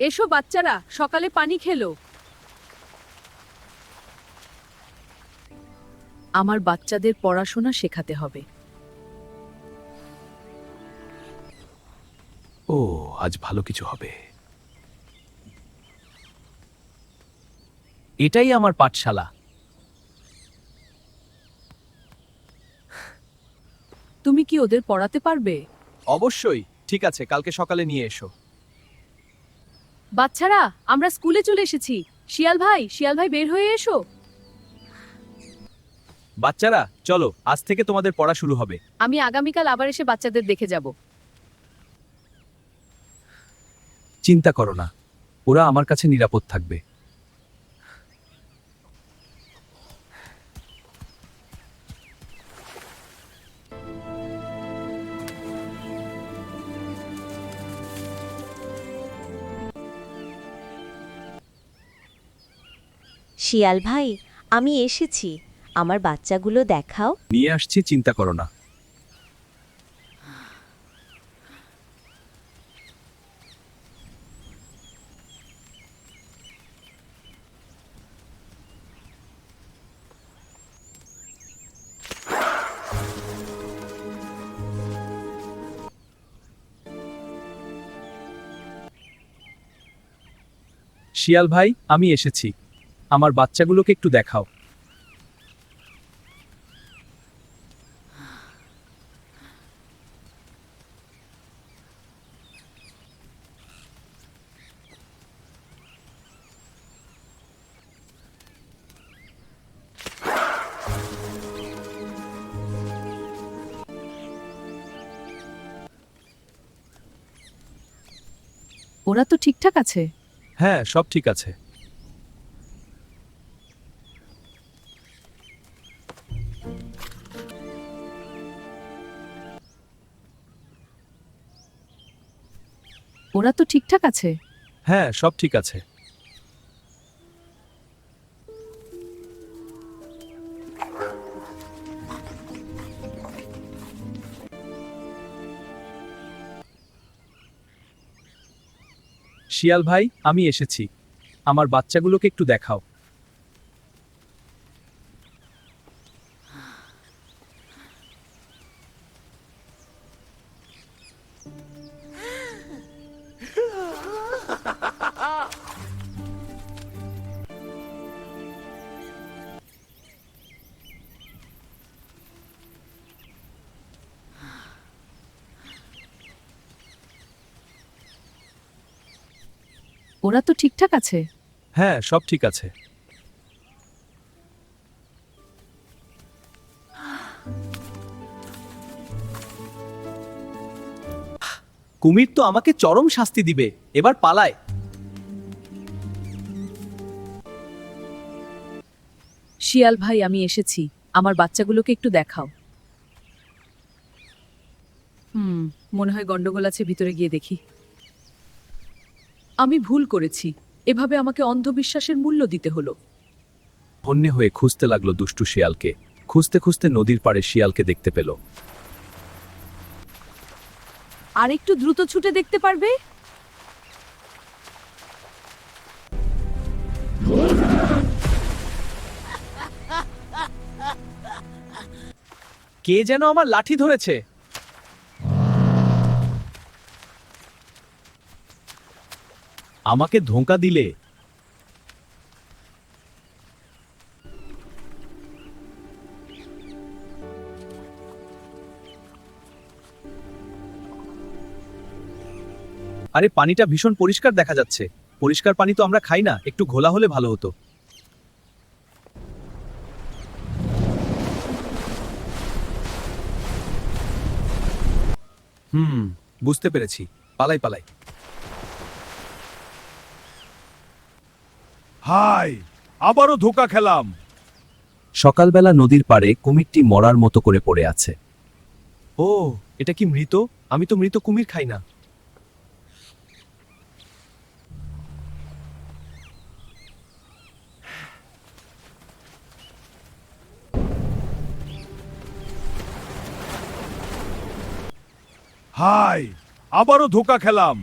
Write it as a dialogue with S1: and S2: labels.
S1: এসো বাচ্চারা, সকালে পানি খেলো। আমার বাচ্চাদের পড়াশোনা শেখাতে হবে।
S2: ও, আজ ভালো কিছু হবে। এটাই আমার পাঠশালা।
S1: তুমি কি ওদের পড়াতে পারবে?
S2: অবশ্যই, ঠিক আছে, কালকে সকালে নিয়ে এসো।
S1: বাচ্চারা, আমরা স্কুলে চলে এসেছি। শিয়াল ভাই বের হয়ে এসো।
S2: বাচ্চারা, চলো, আজ থেকে তোমাদের পড়া শুরু হবে।
S1: আমি আগামীকাল আবার এসে বাচ্চাদের দেখে যাব।
S2: চিন্তা করো না, ওরা আমার কাছে নিরাপদ থাকবে।
S3: শিয়াল ভাই, আমি এসেছি। আমার বাচ্চাগুলো দেখাও।
S2: নিয়ে আসছি, চিন্তা করো না। শিয়াল ভাই, আমি এসেছি। আমার বাচ্চাগুলোকে একটু দেখাও।
S1: ওরা তো ঠিকঠাক আছে।
S2: হ্যাঁ, সব ঠিক আছে।
S1: ওরা তো ঠিকঠাক আছে।
S2: হ্যাঁ, সব ঠিক আছে। শিয়াল ভাই, আমি এসেছি। আমার বাচ্চাগুলোকে একটু দেখাও।
S1: ওরা তো ঠিকঠাক আছে।
S2: হ্যাঁ, সব ঠিক আছে। কুমির তো আমাকে চরম শাস্তি দিবে। এবার পালায়।
S1: শিয়াল ভাই, আমি এসেছি। আমার বাচ্চাগুলোকে একটু দেখাও। মনে হয় গন্ডগোল আছে, ভিতরে গিয়ে দেখি। আমি ভুল করেছি। এভাবে আমাকে অন্ধবিশ্বাসের মূল্য দিতে হলো।
S2: হন্যে হয়ে খুঁজতে লাগলো দুষ্টু শিয়ালকে। খুঁজতে খুঁজতে নদীর পাড়ে শিয়ালকে দেখতে পেল।
S1: আর একটু দ্রুত ছুটে দেখতে পারবে?
S2: কে যেন আমার লাঠি ধরেছে। আমাকে ধোঁকা দিলে। আরে, পানিটা ভীষণ পরিষ্কার দেখা যাচ্ছে। পরিষ্কার পানি তো আমরা খাই না, একটু ঘোলা হলে ভালো হতো। বুঝতে পেরেছি। পালাই পালাই।
S4: হাই, আবারও ধোকা খেলাম।
S2: সকালবেলা নদীর পাড়ে কুমিরটি মরার মতো করে পড়ে আছে। ও, এটা কি মৃত? আমি তো মৃত কুমির খাই না।
S4: হাই, আবারও ধোকা খেলাম।